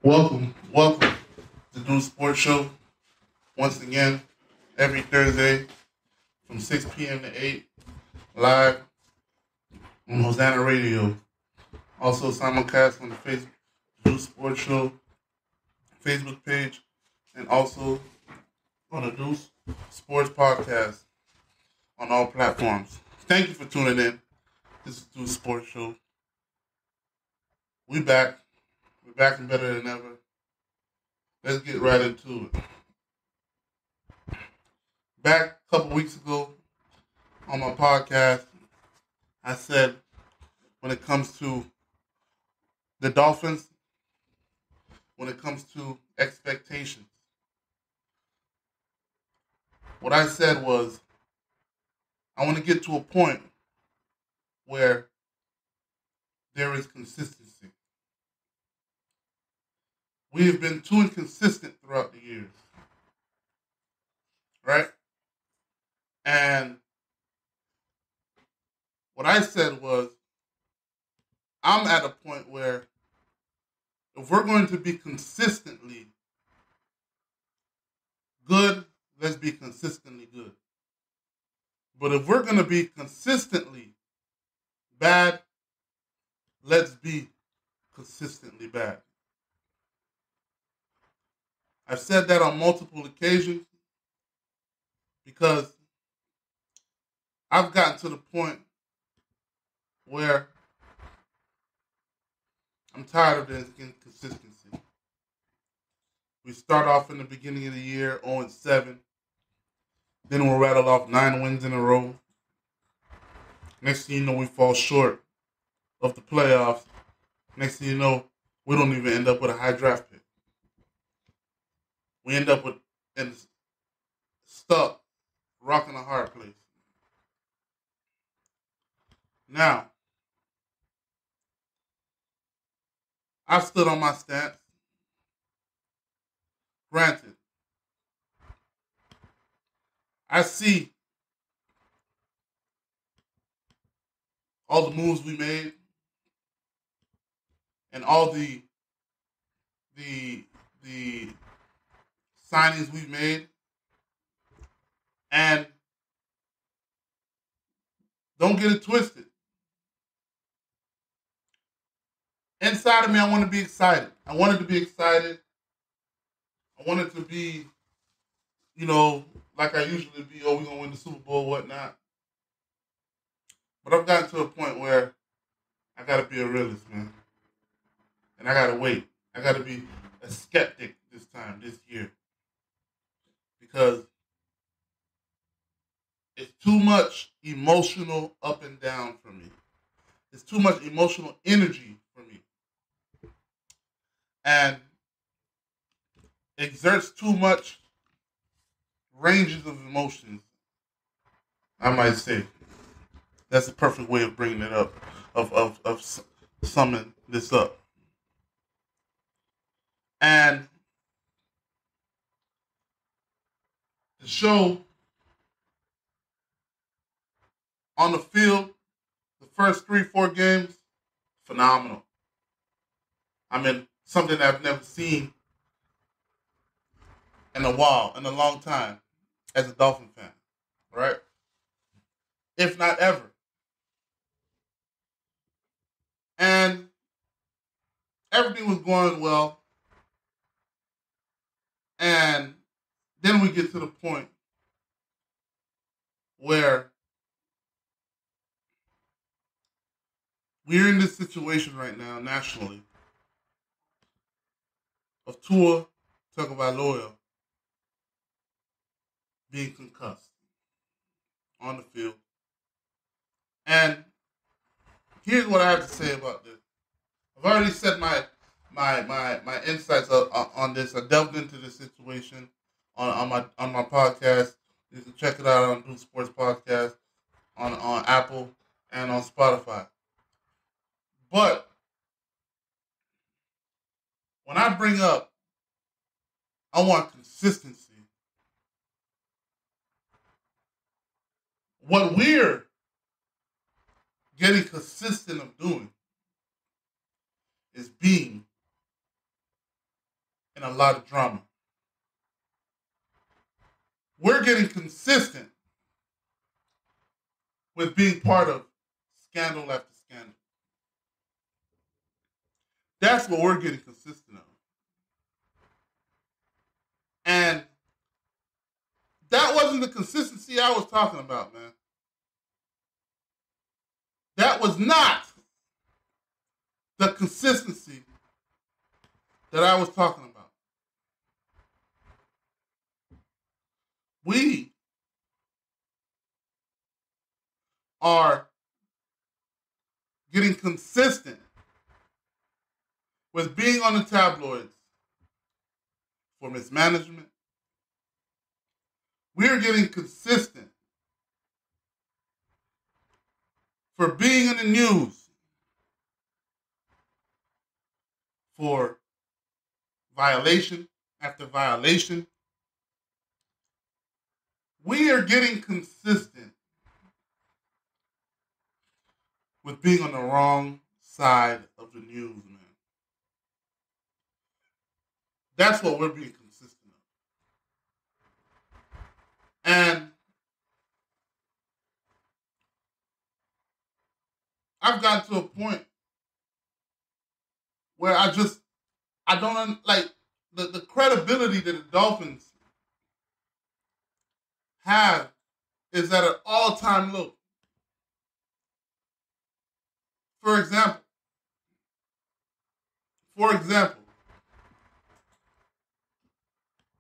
Welcome to Do Sports Show once again every Thursday from 6 p.m. to 8 live on Hosanna Radio. Also simulcast on the Facebook Do Sports Show Facebook page and also on the Do Sports Podcast on all platforms. Thank you for tuning in. This is Do Sports Show. We're back and better than ever. Let's get right into it. Back a couple weeks ago on my podcast, I said when it comes to the Dolphins, when it comes to expectations, what I said was I want to get to a point where there is consistency. We have been too inconsistent throughout the years, right? And what I said was, I'm at a point where if we're going to be consistently good, let's be consistently good. But if we're going to be consistently bad, let's be consistently bad. I've said that on multiple occasions because I've gotten to the point where I'm tired of the inconsistency. We start off in the beginning of the year 0-7. Then we'll rattle off 9 wins in a row. Next thing you know, we fall short of the playoffs. Next thing you know, we don't even end up with a high draft pick. We end up stuck, rocking a hard place. Now, I've stood on my stance. Granted, I see all the moves we made and all the signings we've made, and don't get it twisted. Inside of me, I want to be excited. I wanted to be excited. I wanted to be, like I usually be, we're going to win the Super Bowl, whatnot. But I've gotten to a point where I got to be a realist, man. And I got to wait. I got to be a skeptic this year. Because it's too much emotional up and down for me. It's too much emotional energy for me. And exerts too much ranges of emotions, I might say. That's the perfect way of bringing it up, of summing this up. And the show on the field, the first 3-4 games, phenomenal. I mean, something I've never seen in a long time, as a Dolphin fan, right? If not ever. And everything was going well. And then we get to the point where we're in this situation right now, nationally, of Tua Tagovailoa being concussed on the field. And here's what I have to say about this. I've already said my insights on this. I delved into this situation on my podcast. You can check it out on Do Sports Podcast on Apple and on Spotify. But when I bring up I want consistency, what we're getting consistent of doing is being and a lot of drama. We're getting consistent with being part of scandal after scandal. That's what we're getting consistent of. And that wasn't the consistency I was talking about, man. That was not the consistency that I was talking about. We are getting consistent with being on the tabloids for mismanagement. We're getting consistent for being in the news for violation after violation. We are getting consistent with being on the wrong side of the news, man. That's what we're being consistent of. And I've gotten to a point where I don't like the credibility that the Dolphins have is at an all-time low. For example,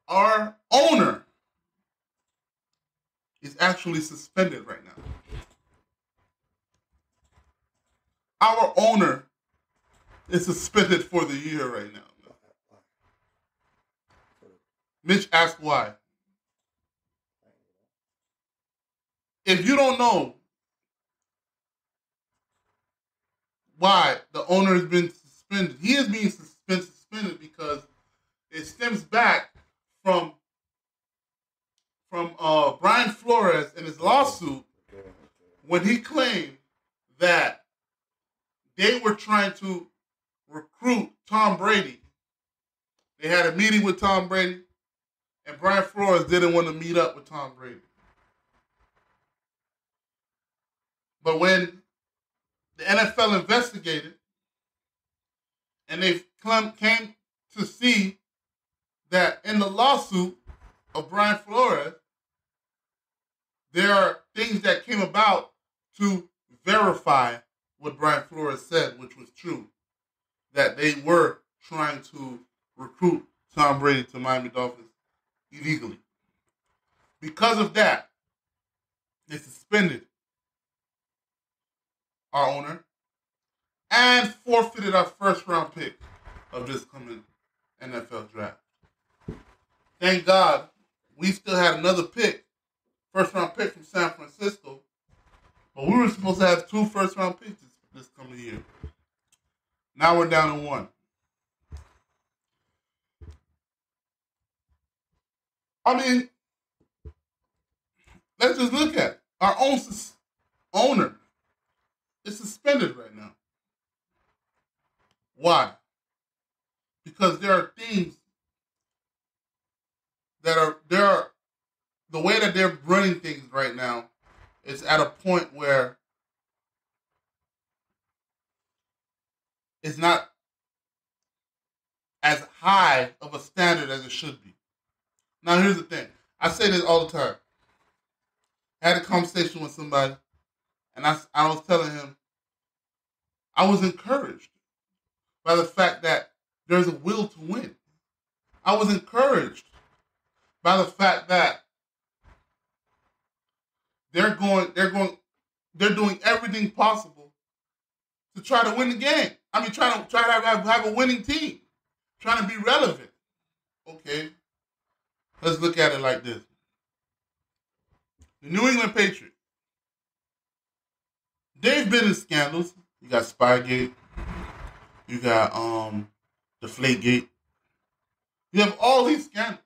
our owner is actually suspended right now. Our owner is suspended for the year right now. Mitch asked why. If you don't know why the owner has been suspended, he is being suspended because it stems back from Brian Flores in his lawsuit when he claimed that they were trying to recruit Tom Brady. They had a meeting with Tom Brady, and Brian Flores didn't want to meet up with Tom Brady. But when the NFL investigated, and they came to see that in the lawsuit of Brian Flores, there are things that came about to verify what Brian Flores said, which was true, that they were trying to recruit Tom Brady to Miami Dolphins illegally. Because of that, they suspended our owner and forfeited our first-round pick of this coming NFL draft. Thank God we still had another pick, first-round pick from San Francisco, but we were supposed to have 2 first-round picks this coming year. Now we're down to 1. I mean, let's just look at it. Our own owner is suspended right now. Why? Because there are things that are the way that they're running things right now is at a point where it's not as high of a standard as it should be. Now, here's the thing. I say this all the time. I had a conversation with somebody, and I was telling him I was encouraged by the fact that there's a will to win. I was encouraged by the fact that they're doing everything possible to try to win the game. I mean, trying to have a winning team, trying to be relevant. Okay, let's look at it like this: the New England Patriots. They've been in scandals. You got Spygate. You got Deflategate. You have all these scandals.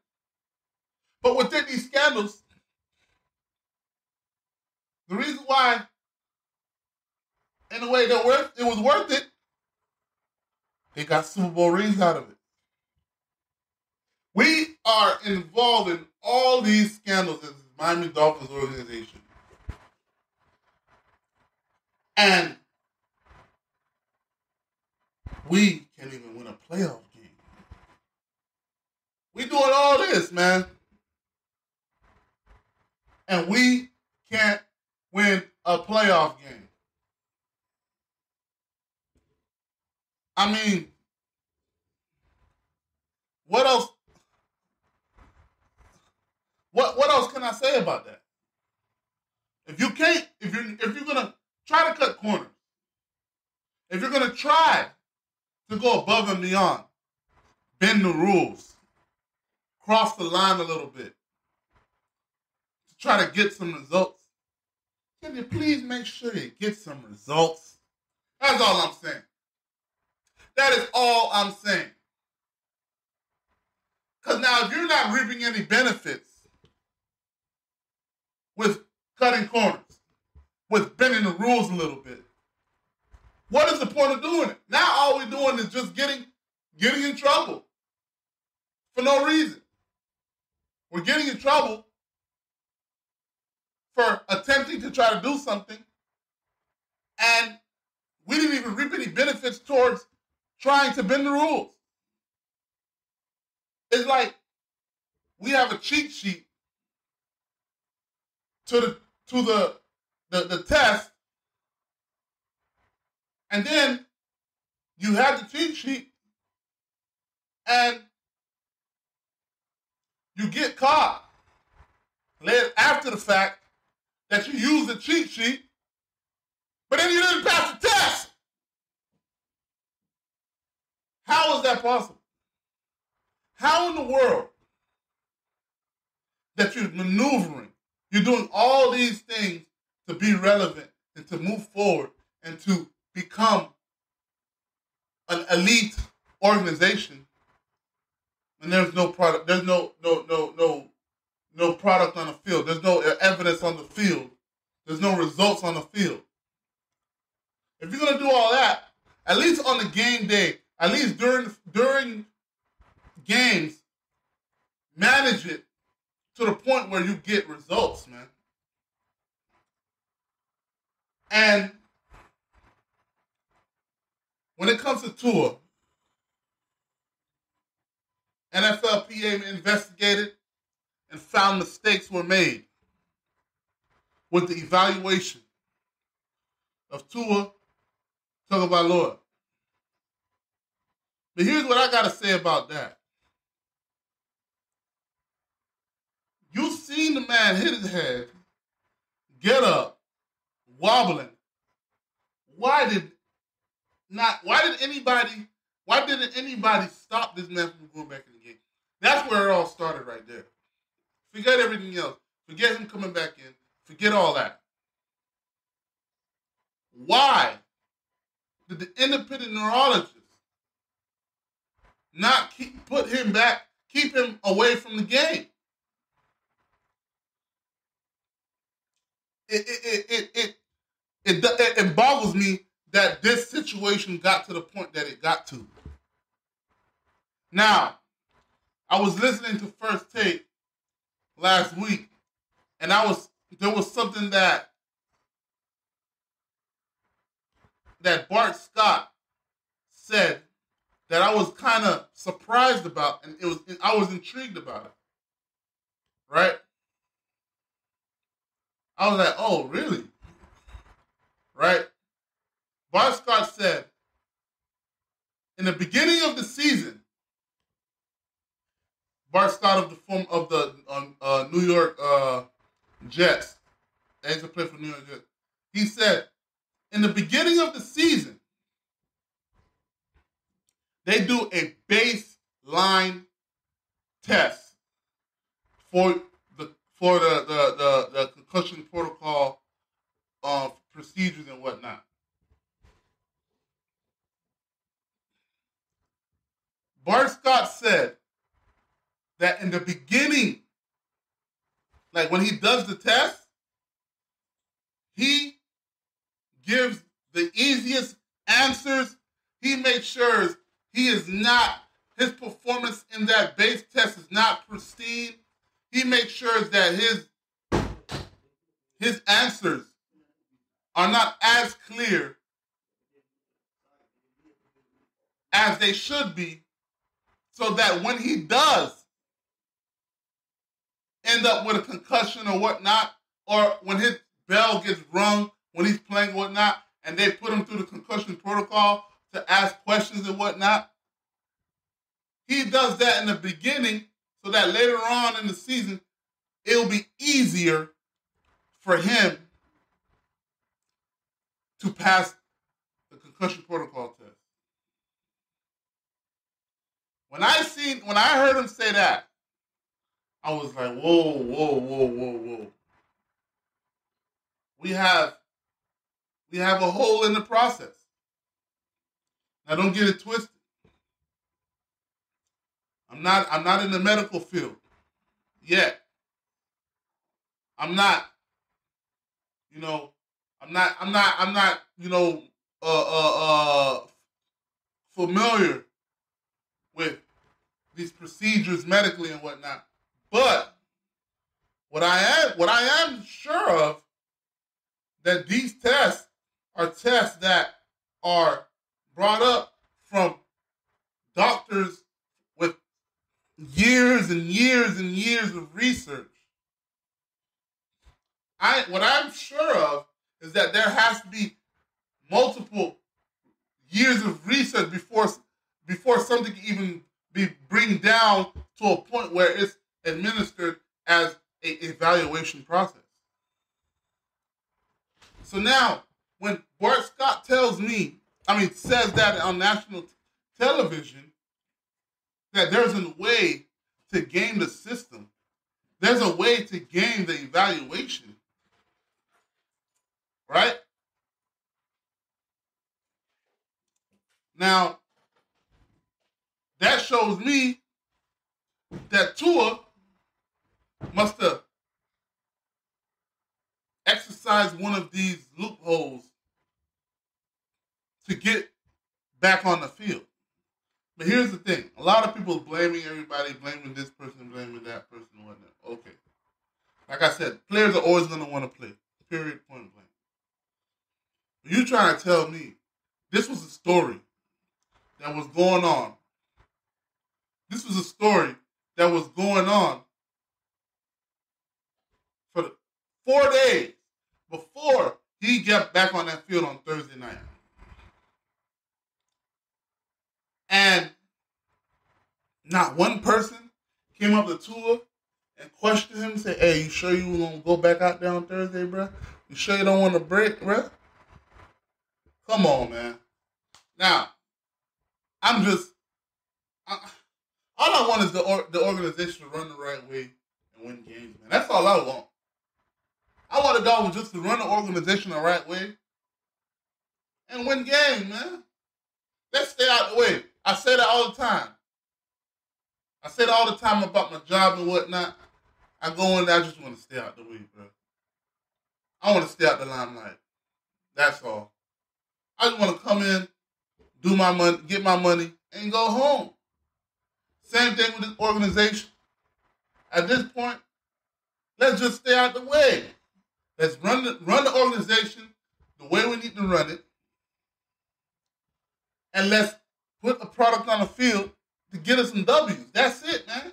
But within these scandals, the reason why, in a way, it was worth it, they got Super Bowl rings out of it. We are involved in all these scandals in the Miami Dolphins organization. And we can't even win a playoff game. We doing all this, man. And we can't win a playoff game. I mean, what else? What else can I say about that? If you're gonna try to cut corners, if you're gonna try to go above and beyond, bend the rules, cross the line a little bit, to try to get some results, can you please make sure you get some results? That's all I'm saying. That is all I'm saying. Because now if you're not reaping any benefits with cutting corners, with bending the rules a little bit, what is the point of doing it? Now all we're doing is just getting in trouble for no reason. We're getting in trouble for attempting to try to do something, and we didn't even reap any benefits towards trying to bend the rules. It's like we have a cheat sheet to the test, and then you have the cheat sheet, and you get caught later after the fact that you used the cheat sheet, but then you didn't pass the test. How is that possible? How in the world that you're maneuvering, you're doing all these things to be relevant and to move forward and to become an elite organization, and there's no product, there's no product on the field, there's no evidence on the field, there's no results on the field. If you're gonna do all that, at least on the game day, at least during games, manage it to the point where you get results, man. And when it comes to Tua, NFLPA investigated and found mistakes were made with the evaluation of Tua Tagovailoa. But here's what I got to say about that. You seen the man hit his head, get up, wobbling. Why didn't anybody stop this man from going back in the game? That's where it all started right there. Forget everything else. Forget him coming back in. Forget all that. Why did the independent neurologist not keep him away from the game? It boggles me that this situation got to the point that it got to. Now, I was listening to First Take last week, and there was something that Bart Scott said that I was kind of surprised about, and I was intrigued about it. Right? I was like, oh, really? Right? Bart Scott said, in the beginning of the season, Bart Scott of the New York Jets, they used to play for New York Jets. He said, in the beginning of the season, they do a baseline test for the concussion protocol procedures and whatnot. Bart Scott said that in the beginning, like when he does the test, he gives the easiest answers. He makes sure he is not his performance in that base test is not pristine, he makes sure that his answers are not as clear as they should be, so that when he does end up with a concussion or whatnot, or when his bell gets rung when he's playing whatnot, and they put him through the concussion protocol to ask questions and whatnot, he does that in the beginning so that later on in the season, it'll be easier for him to pass the concussion protocol test. When I heard him say that, I was like, whoa, whoa, whoa, whoa, whoa. We have a hole in the process. Now don't get it twisted. I'm not in the medical field yet. I'm not, familiar with these procedures medically and whatnot. But what I am sure of, that these tests are tests that are brought up from doctors with years and years and years of research. What I'm sure of is that there has to be multiple years of research before something can even be bring down to a point where it's administered as a evaluation process. So now, when Bart Scott says that on national television, that there's a way to game the system, there's a way to game the evaluation, right? Now, that shows me that Tua must have exercised one of these loopholes to get back on the field. But here's the thing. A lot of people blaming everybody, blaming this person, blaming that person, and whatnot. Okay. Like I said, players are always going to want to play. Period, point blank. But you're trying to tell me this was a story that was going on. This was a story that was going on for 4 days before he got back on that field on Thursday night. And not one person came up to Tua and questioned him and said, hey, you sure you going to go back out there on Thursday, bro? You sure you don't want to break, bro? Come on, man. Now, all I want is the organization to run the right way and win games, man. That's all I want. I want the Dolphins just to run the organization the right way and win games, man. Let's stay out the way. I say that all the time. I say that all the time about my job and whatnot. I go in there, I just want to stay out the way, bro. I want to stay out the limelight. That's all. I just want to come in, do my money, get my money, and go home. Same thing with this organization. At this point, let's just stay out the way. Let's run the organization the way we need to run it. And let's put a product on the field to get us some W's. That's it, man.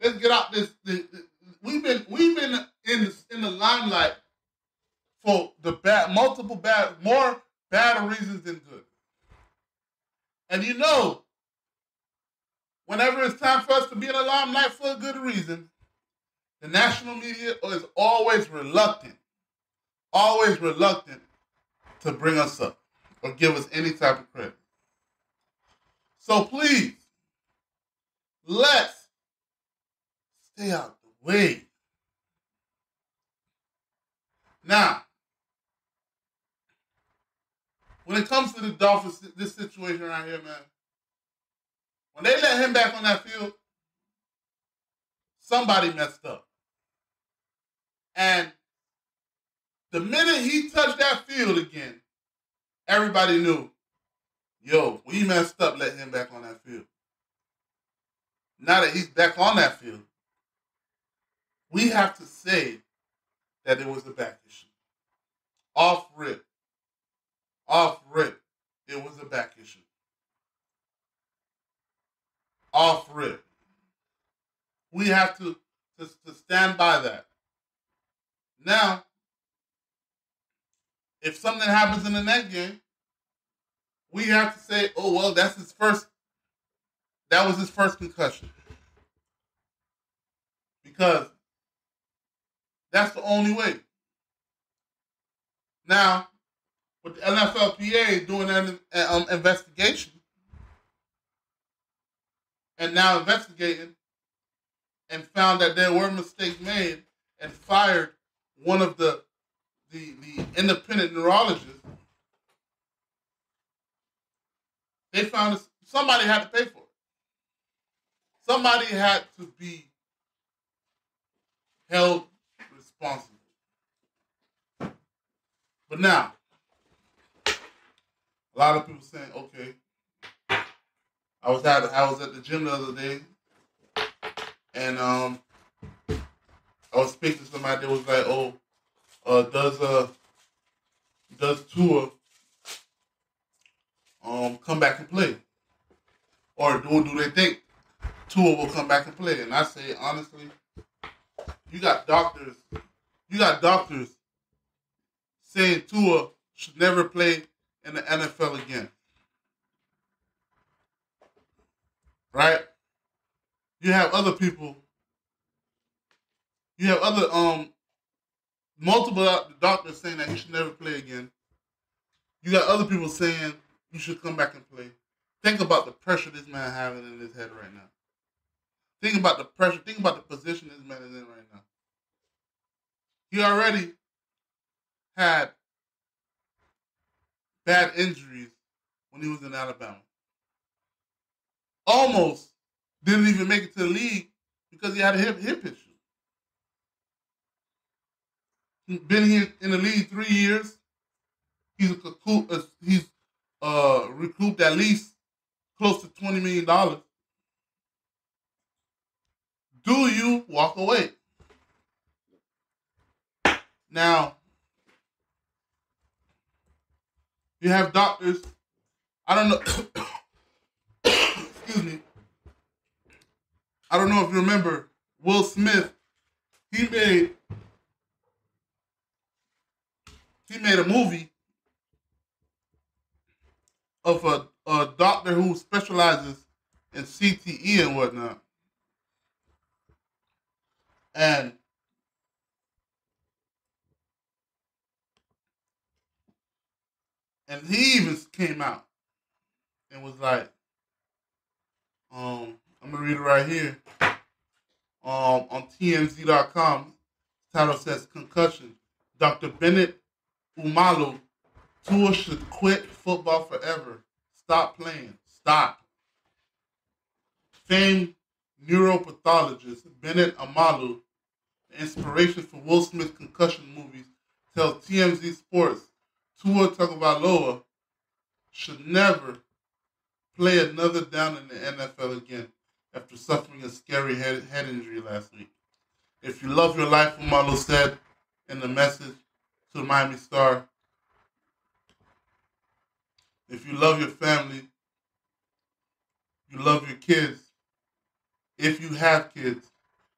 Let's get out this. We've been in the limelight for the more bad reasons than good. And whenever it's time for us to be in the limelight for a good reason, the national media is always reluctant to bring us up or give us any type of credit. So please, let's stay out the way. Now, when it comes to the Dolphins, this situation right here, man, when they let him back on that field, somebody messed up. And the minute he touched that field again, everybody knew, we messed up letting him back on that field. now that he's back on that field, we have to say that it was a back issue. Off rip, it was a back issue. Off rip. We have to stand by that. Now, if something happens in the next game, we have to say, oh, well, that was his first concussion. Because that's the only way. Now, with the NFLPA doing an investigation, and now investigating, and found that there were mistakes made, and fired one of the independent neurologists, they found somebody had to pay for it. Somebody had to be held responsible. But now, a lot of people saying, okay, I was at the gym the other day, and I was speaking to somebody that was like, does Tua come back and play? Or do they think Tua will come back and play? And I say, honestly, you got doctors saying Tua should never play in the NFL again. Right? You have other people, multiple doctors saying that he should never play again. You got other people saying you should come back and play. Think about the pressure this man having in his head right now. Think about the pressure. Think about the position this man is in right now. He already had bad injuries when he was in Alabama. Almost didn't even make it to the league because he had a hip issue. He's been here in the league 3 years. He's recouped at least close to $20 million. Do you walk away? Now, you have doctors. I don't know. Excuse me. I don't know if you remember Will Smith. He made a movie of a doctor who specializes in CTE and whatnot. And he even came out and was like, I'm going to read it right here. On TMZ.com, the title says, concussion. Dr. Bennett Umalu, Tua should quit football forever. Stop playing. Stop. Famed neuropathologist Bennett Umalu, the inspiration for Will Smith's concussion movies, tells TMZ Sports Tua Tagovailoa should never play another down in the NFL again after suffering a scary head injury last week. If you love your life, Umalu said in the message to the Miami Star, if you love your family, you love your kids, if you have kids,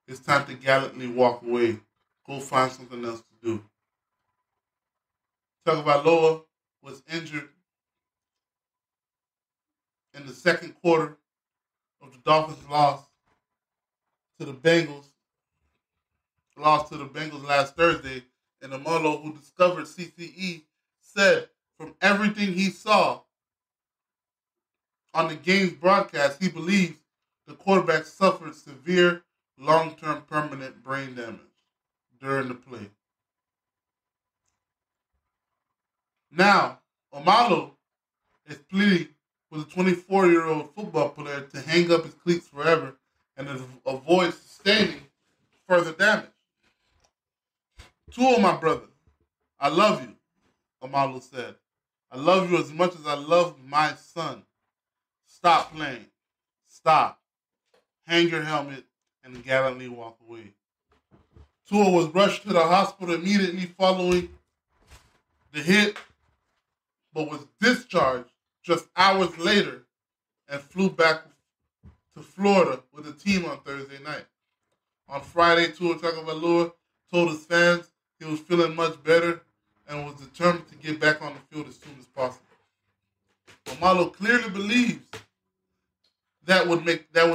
it's time to gallantly walk away. Go find something else to do. Tagovailoa was injured in the second quarter of the Dolphins' loss to the Bengals last Thursday, and Umalu, who discovered CTE, said from everything he saw on the game's broadcast, he believes the quarterback suffered severe, long-term permanent brain damage during the play. Now, Umalu is pleading with a 24-year-old football player to hang up his cleats forever and avoid sustaining further damage. Tua, my brother, I love you, Umalu said. I love you as much as I love my son. Stop playing. Stop. hang your helmet, and gallantly walk away. Tua was rushed to the hospital immediately following the hit, but was discharged just hours later and flew back to Florida with the team on Thursday night. On Friday, Tua Tagovailoa told his fans he was feeling much better and was determined to get back on the field as soon as possible. Omalo clearly believes that would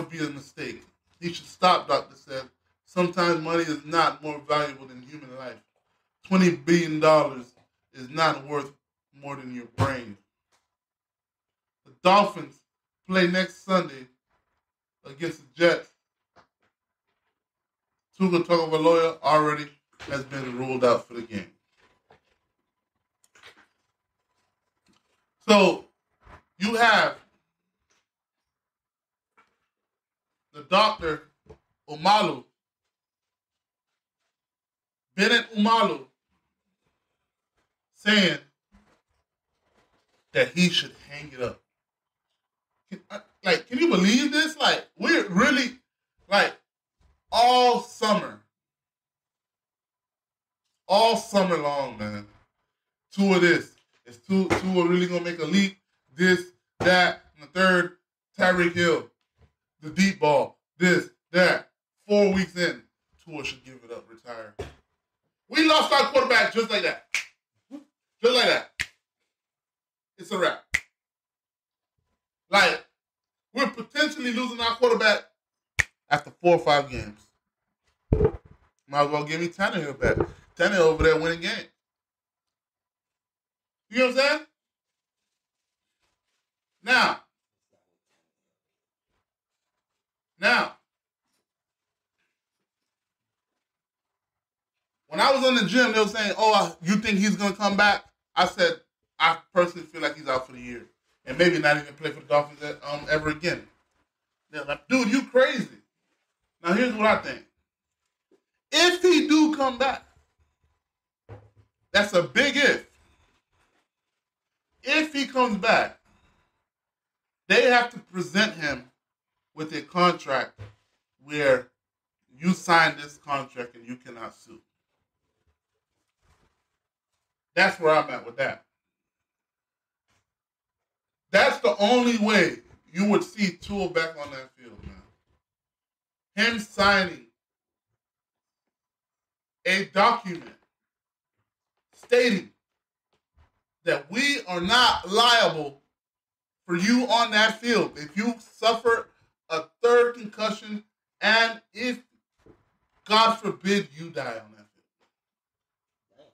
be a mistake. He should stop, doctor said. Sometimes money is not more valuable than human life. $20 billion is not worth more than your brain. The Dolphins play next Sunday against the Jets. Tua Tagovailoa already has been ruled out for the game. So you have the doctor Bennett Umalu, saying that he should hang it up. Can you believe this? Like, we're really, all summer long, man. Tua this. Is Tua really going to make a leap? This, that, and the third, Tyreek Hill. The deep ball. This, that. 4 weeks in, Tua should give it up, retire. We lost our quarterback just like that. Just like that. It's a wrap. We're potentially losing our quarterback after 4 or 5 games. Might as well give me Tannehill back. Tannehill over there winning games. You know what I'm saying? Now, when I was in the gym, they were saying, "Oh, you think he's going to come back?" I said, I personally feel like he's out for the year. And maybe not even play for the Dolphins ever again. They're like, dude, you crazy. Now, here's what I think. If he do come back, that's a big if. If he comes back, they have to present him with a contract where you sign this contract and you cannot sue. That's where I'm at with that. That's the only way you would see Tua back on that field, man. Him signing a document stating that we are not liable for you on that field if you suffer a third concussion and if, God forbid, you die on that field.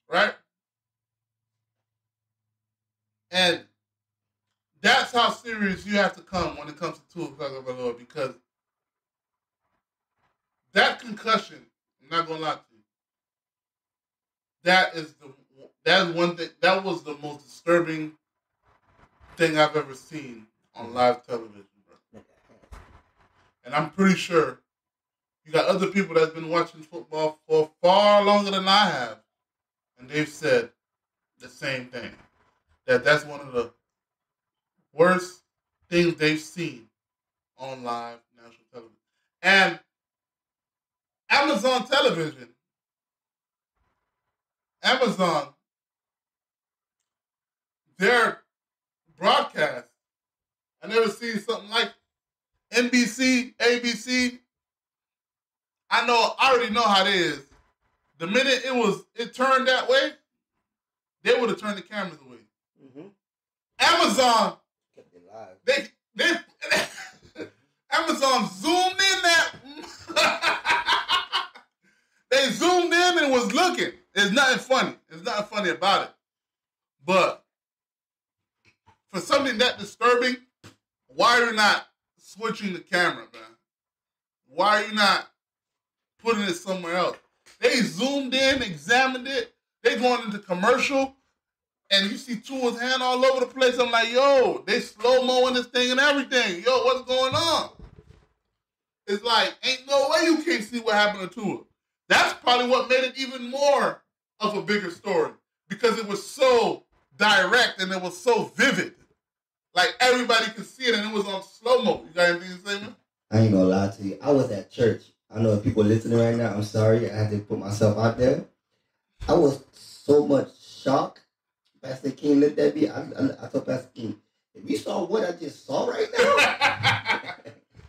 Right? And that's how serious you have to come when it comes to Tua Tagovailoa, because that concussion, I'm not gonna lie to you, that was the most disturbing thing I've ever seen on live television, bro. And I'm pretty sure you got other people that's been watching football for far longer than I have, and they've said the same thing. That's one of the worst things they've seen on live national television. And Amazon television, their broadcast, I never seen something like NBC, ABC. I already know how it is. The minute it turned that way, they would have turned the cameras away. Mm-hmm. Amazon kept it live. They Amazon zoomed in that. They zoomed in and was looking. There's nothing funny. There's nothing funny about it. But for something that disturbing, why are you not switching the camera, man? Why are you not putting it somewhere else? They zoomed in, examined it. They going into commercial, and you see Tua's hand all over the place. I'm like, yo, they slow-moing this thing and everything. Yo, what's going on? It's like, ain't no way you can't see what happened to Tua. That's probably what made it even more of a bigger story, because it was so direct and it was so vivid. Like everybody could see it, and it was on slow mo. You got anything to say, man? I ain't gonna lie to you. I was at church. I know if people listening right now, I'm sorry. I had to put myself out there. I was so much shocked. Pastor King looked at me. I told Pastor King, if you saw what I just saw right now,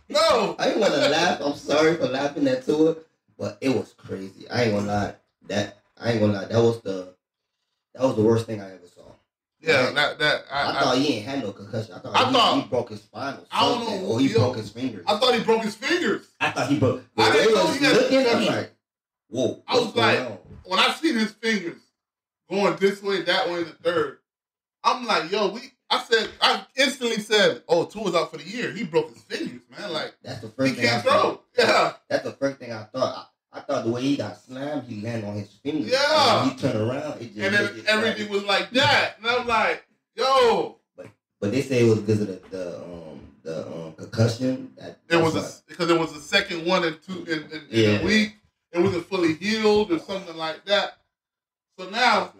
no. I didn't want to laugh. I'm sorry for laughing at it, but it was crazy. I ain't gonna lie. That was the worst thing I ever saw. Yeah, I thought he ain't had no concussion. I thought he broke his spine or something. I don't know. Or he broke his fingers. I thought he broke his fingers. I thought he broke. I didn't know he had looking, concussion. I'm like, whoa. I was like, when I seen his fingers going this way, that way, and the third, I'm like, yo, I instantly said, oh, Tua's out for the year. He broke his fingers, man. Like, that's the first he thing can't throw. Yeah. That's the first thing I thought. I thought the way he got slammed, he landed on his fingers. Yeah. And he turned around. And then everything was like that. And I'm like, yo. But they say it was because of the concussion. Because it was the second one in a week. It wasn't fully healed or something like that. So now,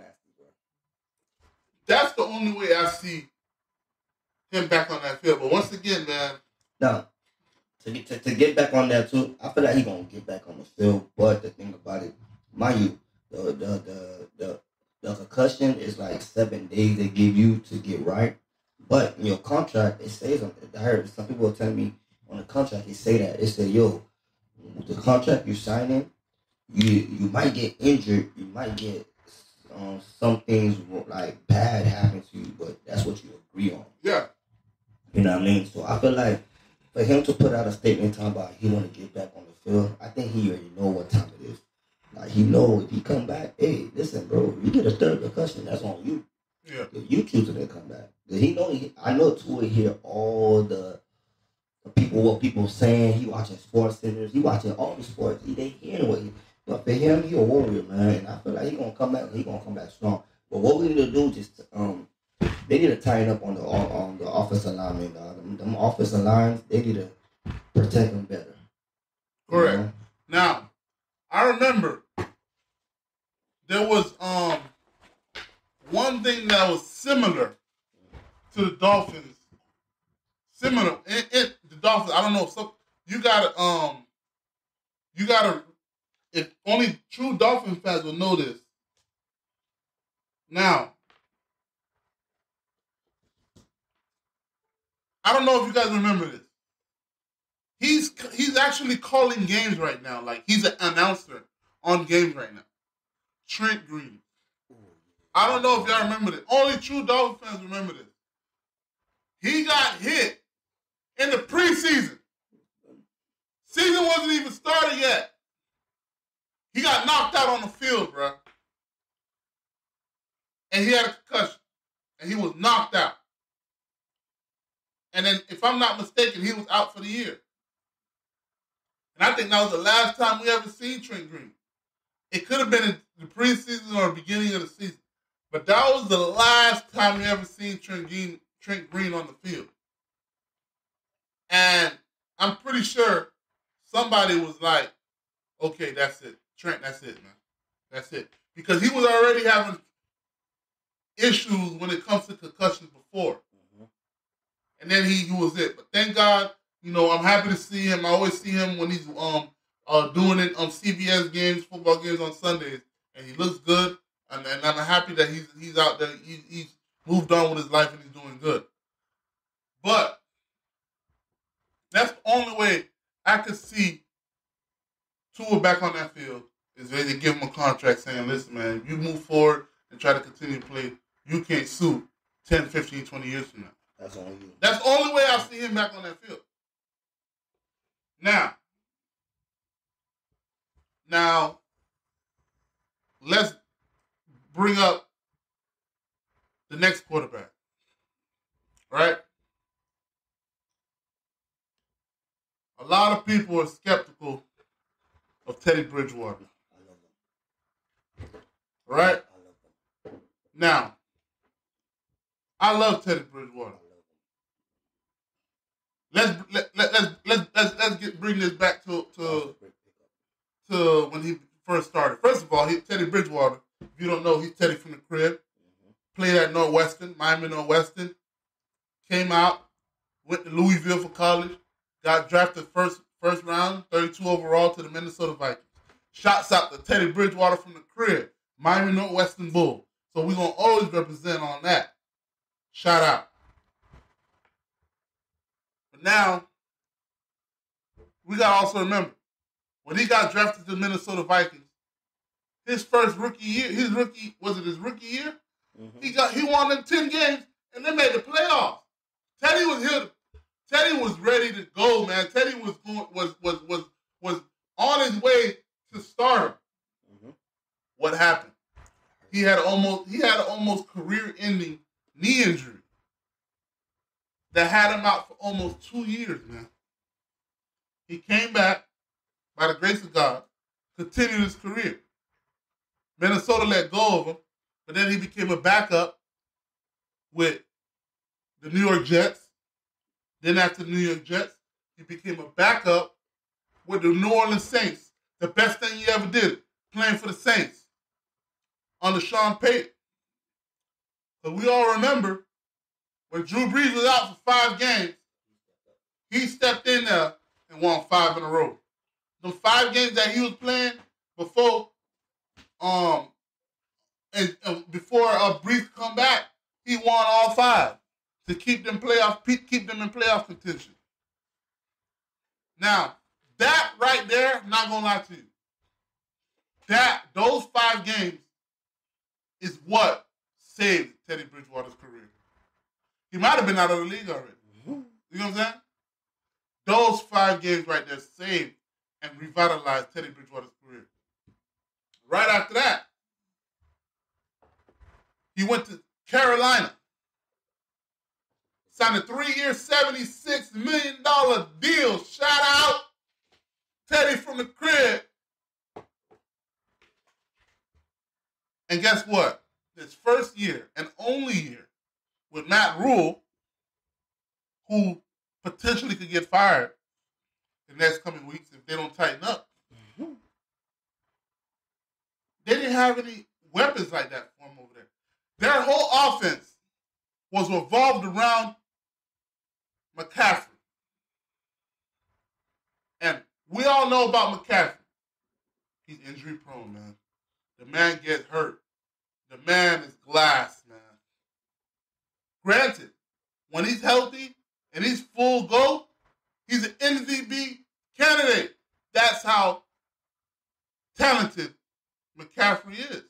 that's the only way I see him back on that field. But once again, man. No. To get back on that too, I feel like he's gonna get back on the field. But the thing about it, mind you, the concussion is like 7 days they give you to get right. But in your contract, it says, I heard some people were telling me on the contract, they say that. It said, yo, the contract you signing, you might get injured, you might get some things like bad happen to you, but that's what you agree on. Yeah. You know what I mean? So I feel like for him to put out a statement talking about he want to get back on the field, I think he already know what time it is. Like he know if he come back, hey, listen, bro, you get a third concussion, that's on you. Yeah. If you choosing to come back. I know Tua hear all the people, what people saying. He watching sports centers. He watching all the sports. They hearing what he. But for him, he a warrior, man. And I feel like he gonna come back. He gonna come back strong. But what we need to do is they need to tighten up on the offensive linemen. Them offensive lines, they need to protect them better. Correct. You know? Now, I remember there was one thing that was similar to the Dolphins. Similar. The Dolphins, I don't know. So you gotta if only true Dolphin fans will know this. Now, I don't know if you guys remember this. He's actually calling games right now. Like, he's an announcer on games right now. Trent Green. I don't know if y'all remember this. Only true Dolphin fans remember this. He got hit in the preseason. Season wasn't even started yet. He got knocked out on the field, bro. And he had a concussion. And he was knocked out. And then, if I'm not mistaken, he was out for the year. And I think that was the last time we ever seen Trent Green. It could have been in the preseason or the beginning of the season. But that was the last time we ever seen Trent Green on the field. And I'm pretty sure somebody was like, okay, that's it. Trent, that's it, man. That's it. Because he was already having issues when it comes to concussions before. Mm-hmm. And then he was it. But thank God, I'm happy to see him. I always see him when he's doing it on CBS games, football games on Sundays. And he looks good. And I'm happy that he's out there. He's moved on with his life and he's doing good. But that's the only way I could see Tua back on that field is they give him a contract saying, listen, man, if you move forward and try to continue to play, you can't sue 10, 15, 20 years from now. That's on you. That's the only way I see him back on that field. Now, let's bring up the next quarterback. Right? A lot of people are skeptical of Teddy Bridgewater. I love him. Right? I love him. Now, I love Teddy Bridgewater. Let's bring this back to when he first started. First of all, Teddy Bridgewater. If you don't know, he's Teddy from the crib. Mm-hmm. Played at Northwestern, Miami Northwestern. came out, went to Louisville for college, got drafted first round, 32 overall to the Minnesota Vikings. Shots out to Teddy Bridgewater from the crib, Miami Northwestern Bull. So we're going to always represent on that. Shout out. But now, we got to also remember, when he got drafted to the Minnesota Vikings, his first rookie year, his rookie year? Mm-hmm. He won them 10 games and they made the playoffs. Teddy was here. Teddy was ready to go, man. Teddy was on his way to stardom. Mm-hmm. What happened? He had almost career-ending knee injury that had him out for almost 2 years, man. He came back by the grace of God, continued his career. Minnesota let go of him, but then he became a backup with the New York Jets. Then after the New York Jets, he became a backup with the New Orleans Saints. The best thing he ever did, playing for the Saints under Sean Payton. So we all remember when Drew Brees was out for 5 games, he stepped in there and won 5 in a row. The 5 games that he was playing before Brees come back, he won all 5 to keep them in playoff contention. Now, that right there, I'm not gonna lie to you. Those 5 games is what saved Teddy Bridgewater's career. He might have been out of the league already. Mm-hmm. You know what I'm saying? Those 5 games right there saved and revitalized Teddy Bridgewater's career. Right after that, he went to Carolina. Signed a 3-year, $76 million deal. Shout out Teddy from the crib. And guess what? His first year and only year with Matt Rule, who potentially could get fired in the next coming weeks if they don't tighten up. Mm-hmm. They didn't have any weapons like that for him over there. Their whole offense was revolved around McCaffrey. And we all know about McCaffrey. He's injury prone, man. The man gets hurt. The man is glass, man. Granted, when he's healthy and he's full go, he's an MVP candidate. That's how talented McCaffrey is.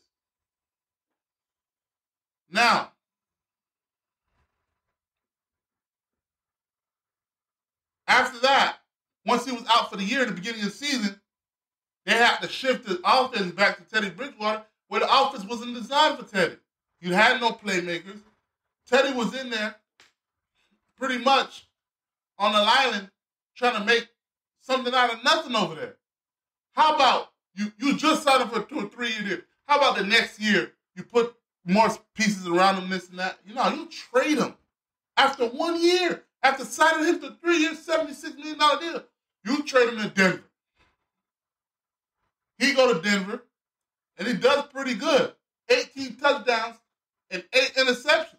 Now, after that, once he was out for the year at the beginning of the season, they had to shift the offense back to Teddy Bridgewater, where the offense wasn't designed for Teddy. You had no playmakers. Teddy was in there pretty much on an island trying to make something out of nothing over there. How about you just signed him for a 2 or 3 year deal? How about the next year you put more pieces around him, this and that? You trade him. After 1 year, after signing him to a 3-year, $76 million deal, you trade him to Denver. He go to Denver, and he does pretty good. 18 touchdowns and 8 interceptions.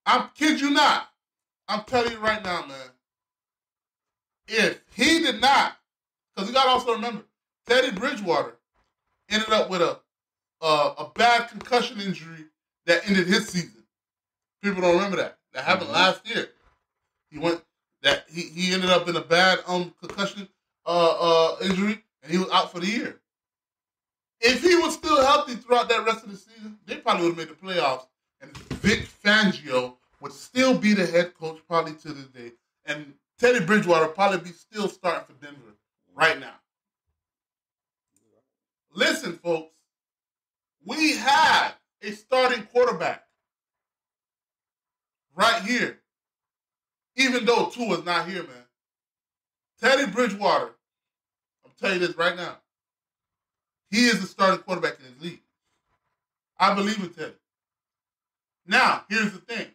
I kid you not. I'm telling you right now, man. If he did not, because you got to also remember, Teddy Bridgewater ended up with a bad concussion injury that ended his season. People don't remember that. That happened last year. He ended up in a bad concussion injury, and he was out for the year. If he was still healthy throughout that rest of the season, they probably would have made the playoffs, and Vic Fangio would still be the head coach probably to this day, and Teddy Bridgewater would probably be still starting for Denver right now. Listen, folks, we had a starting quarterback right here, even though Tua is not here, man. Teddy Bridgewater, I'm telling you this right now, he is the starting quarterback in his league. I believe in Teddy. Now, here's the thing.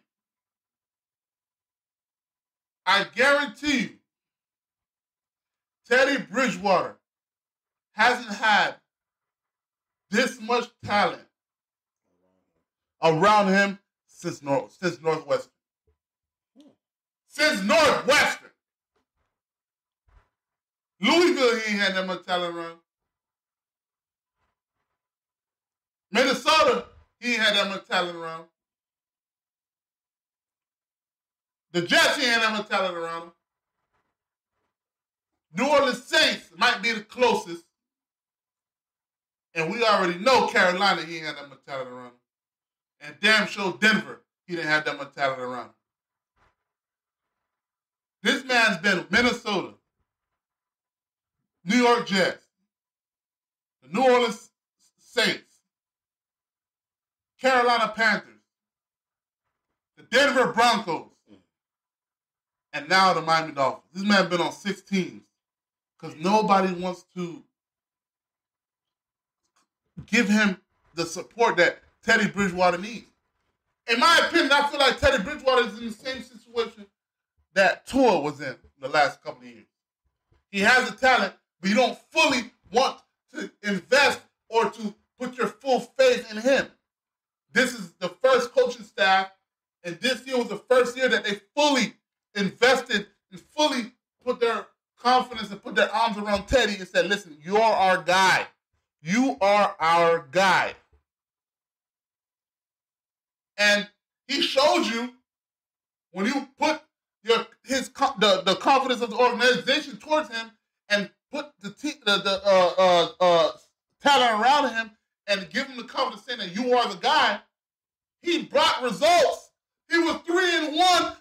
I guarantee you, Teddy Bridgewater hasn't had this much talent around him since Northwestern. Since Northwestern. Louisville, he ain't had that much talent around. Minnesota, he ain't had that much talent around. The Jets, he ain't had that much talent around him. New Orleans Saints might be the closest. And we already know Carolina, he ain't had that much talent around him. And damn sure Denver, he didn't have that much talent around him. This man's been Minnesota, New York Jets, the New Orleans Saints, Carolina Panthers, the Denver Broncos, and now the Miami Dolphins. This man been on 6 teams because nobody wants to give him the support that Teddy Bridgewater needs. In my opinion, I feel like Teddy Bridgewater is in the same situation that Tua was in the last couple of years. He has the talent, but you don't fully want to invest or to put your full faith in him. This is the first coaching staff, and this year was the first year that they fully invested and fully put their confidence and put their arms around Teddy and said, listen, you're our guy. You are our guy. And he showed you when you put the confidence of the organization towards him and put the talent around him and give him the confidence saying that you are the guy, he brought results. He was 3-1,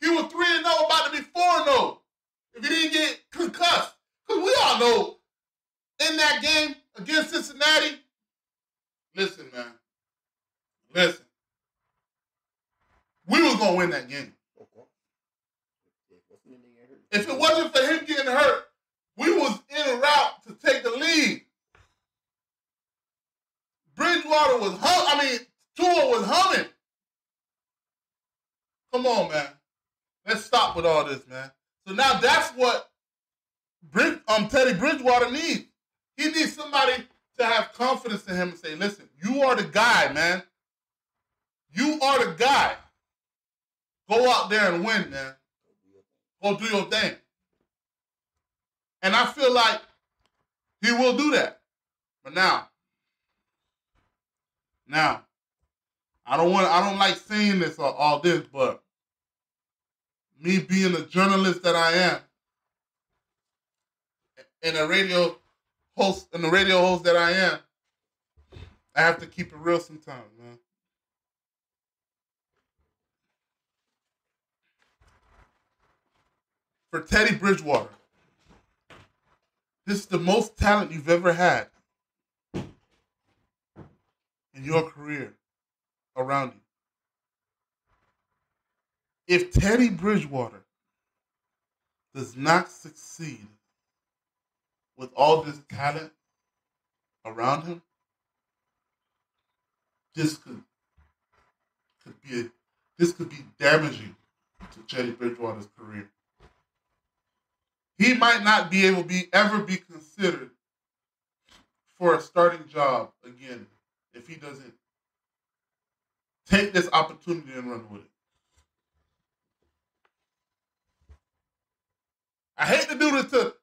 he was 3-0, about to be 4-0. If he didn't get concussed. Because we all know in that game against Cincinnati, listen, man. Listen. We was going to win that game. If it wasn't for him getting hurt, we was en route to take the lead. Bridgewater was Tua was humming. Come on, man. Let's stop with all this, man. So now that's what Teddy Bridgewater needs. He needs somebody to have confidence in him and say, listen, you are the guy, man. You are the guy. Go out there and win, man. Go do your thing. And I feel like he will do that. But now, I don't like saying this or all this, but me being the journalist that I am, and the radio host that I am, I have to keep it real sometimes, man. For Teddy Bridgewater, this is the most talent you've ever had in your career around you. If Teddy Bridgewater does not succeed with all this talent around him, this could be damaging to Teddy Bridgewater's career. He might not be able to ever be considered for a starting job again if he doesn't take this opportunity and run with it. I hate to do this to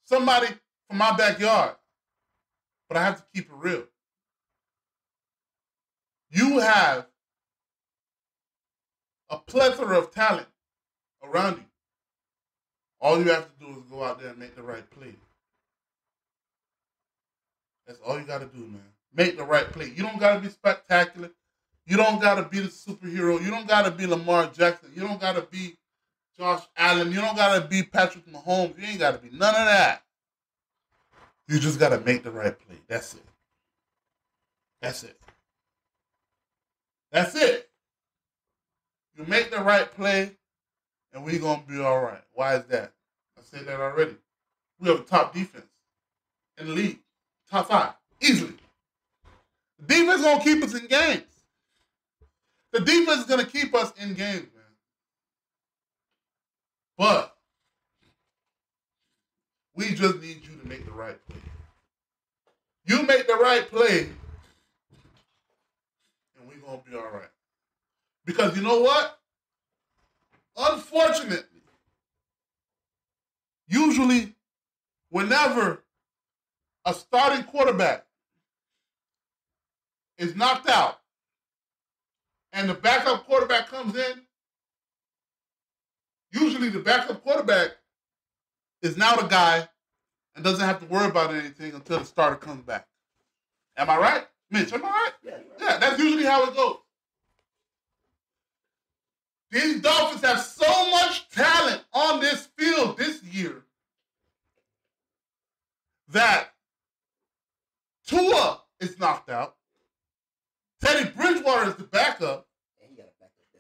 somebody from my backyard, but I have to keep it real. You have a plethora of talent around you. All you have to do is go out there and make the right play. That's all you got to do, man. Make the right play. You don't got to be spectacular. You don't got to be the superhero. You don't got to be Lamar Jackson. You don't got to be Josh Allen. You don't got to be Patrick Mahomes. You ain't got to be none of that. You just got to make the right play. That's it. That's it. That's it. You make the right play, and we're going to be all right. Why is that? I said that already. We have a top defense in the league. Top 5. Easily. The defense is going to keep us in games. The defense is going to keep us in games, man. But we just need you to make the right play. You make the right play, and we're going to be all right. Because you know what? Unfortunately, usually whenever a starting quarterback is knocked out and the backup quarterback comes in, usually the backup quarterback is now the guy and doesn't have to worry about anything until the starter comes back. Am I right? Mitch, am I right? Yeah, that's usually how it goes. These Dolphins have so much talent on this field this year that Tua is knocked out. Teddy Bridgewater is the backup.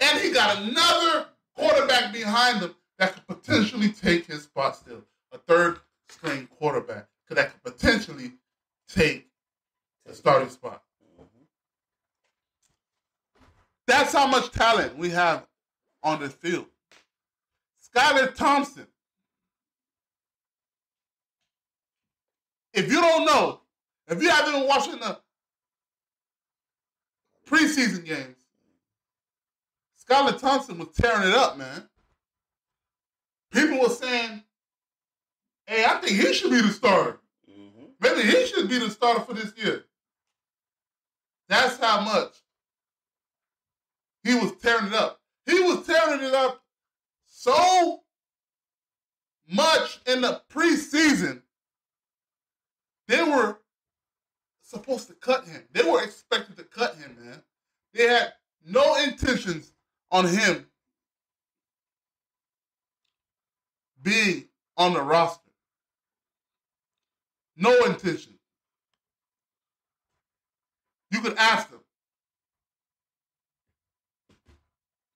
And he got another quarterback behind him that could potentially take his spot still. A third string quarterback that could potentially take the starting spot. That's how much talent we have on the field. Skylar Thompson. If you don't know, if you haven't been watching the preseason games, Skylar Thompson was tearing it up, man. People were saying, hey, I think he should be the starter. Maybe he should be the starter for this year. That's how much he was tearing it up. He was tearing it up so much in the preseason. They were supposed to cut him. They were expected to cut him, man. They had no intentions on him being on the roster. No intention. You could ask them.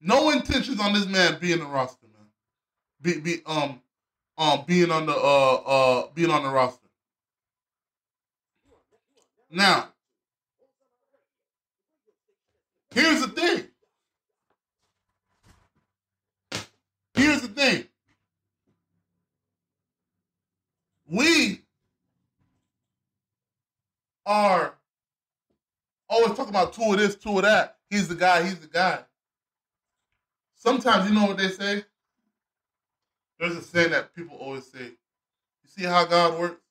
No intentions on this man being on the roster, man. Being on the roster. Now, here's the thing. We are always talking about two of this, two of that. He's the guy. Sometimes, you know what they say? There's a saying that people always say, you see how God works?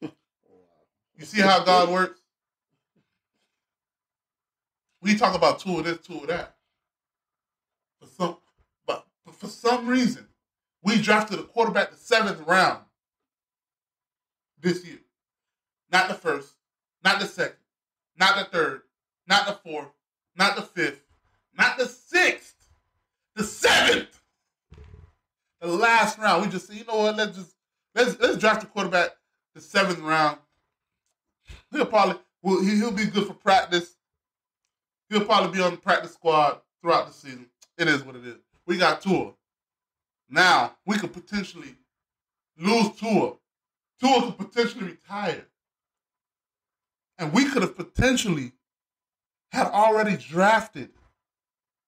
You see how God works? We talk about two of this, two of that. But for some reason, we drafted a quarterback the 7th round this year. Not the 1st, not the 2nd, not the 3rd, not the 4th, not the 5th, not the 6th, the 7th. The last round. We just said, you know what, let's draft a quarterback the 7th round. He'll be good for practice. He'll probably be on the practice squad throughout the season. It is what it is. We got Tua. Now, we could potentially lose Tua. Tua could potentially retire. And we could have potentially had already drafted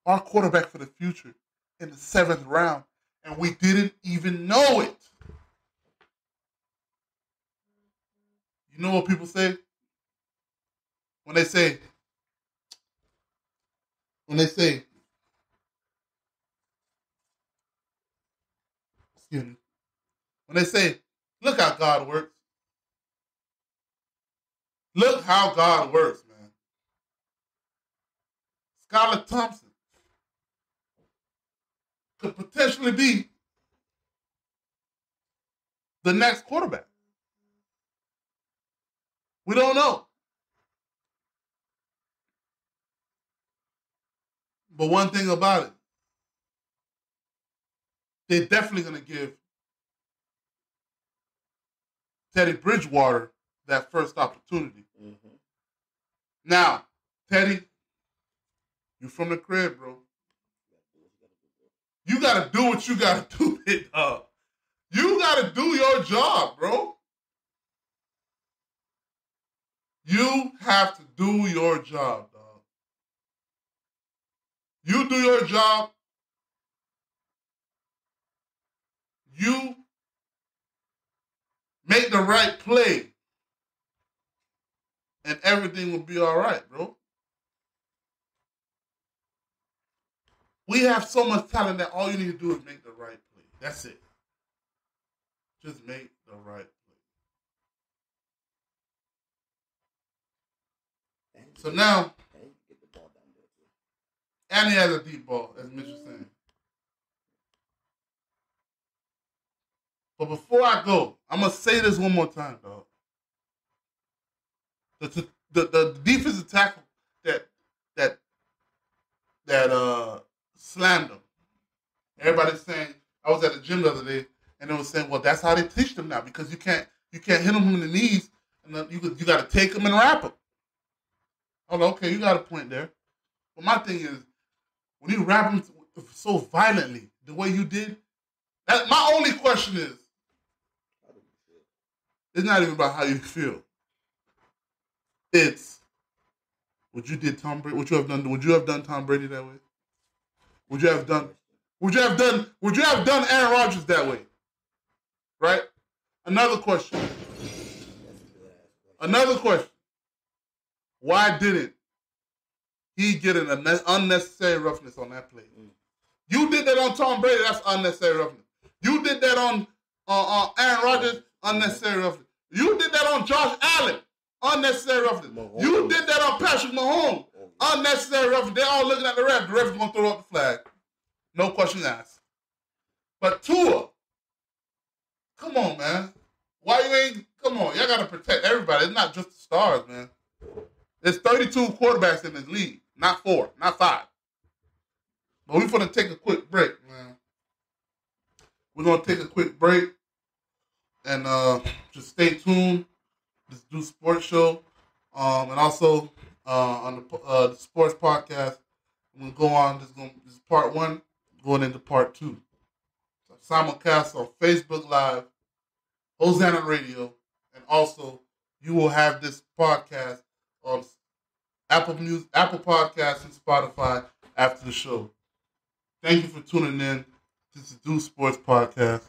our quarterback for the future in the 7th round. And we didn't even know it. You know what people say? When they say, excuse me, when they say, look how God works. Look how God works, man. Skylar Thompson could potentially be the next quarterback. We don't know. But one thing about it, they're definitely going to give Teddy Bridgewater that first opportunity. Mm-hmm. Now, Teddy, you from the crib, bro. You got to do what you got to do, big dog. You got to do your job, bro. You have to do your job, dog. You do your job. You make the right play. And everything will be all right, bro. We have so much talent that all you need to do is make the right play. That's it. Just make the right play. So now, and he has a deep ball, as Mitch was saying. But before I go, I'm going to say this one more time, dog. The defensive tackle that slammed him. Everybody's saying, I was at the gym the other day, and they were saying, well, that's how they teach them now, because you can't hit them in the knees, and then you got to take them and wrap them. Oh, okay, you got a point there. But my thing is, when you wrap them so violently, the way you did, my only question is, it's not even about how you feel. It's would you have done Tom Brady that way? Would you have done Aaron Rodgers that way? Right? Another question. Why didn't he get an unnecessary roughness on that play? You did that on Tom Brady, that's unnecessary roughness. You did that on Aaron Rodgers, unnecessary roughness. You did that on Josh Allen, unnecessary roughness. You did that on Patrick Mahomes, unnecessary roughness. They're all looking at the ref. The ref's going to throw up the flag. No questions asked. But Tua, come on, man. Why you ain't, come on. Y'all got to protect everybody. It's not just the stars, man. There's 32 quarterbacks in this league. Not 4, not 5. But we're going to take a quick break, man. We're going to take a quick break. And just stay tuned. Just do sports show. And also on the sports podcast, I'm going to go on. This is part 1, going into part 2. So simulcast on Facebook Live, Hosanna Radio, and also you will have this podcast on Apple Podcasts and Spotify after the show. Thank you for tuning in. This is Do Sports Podcast,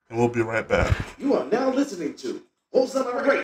and we'll be right back. You are now listening to Hosanna Radio.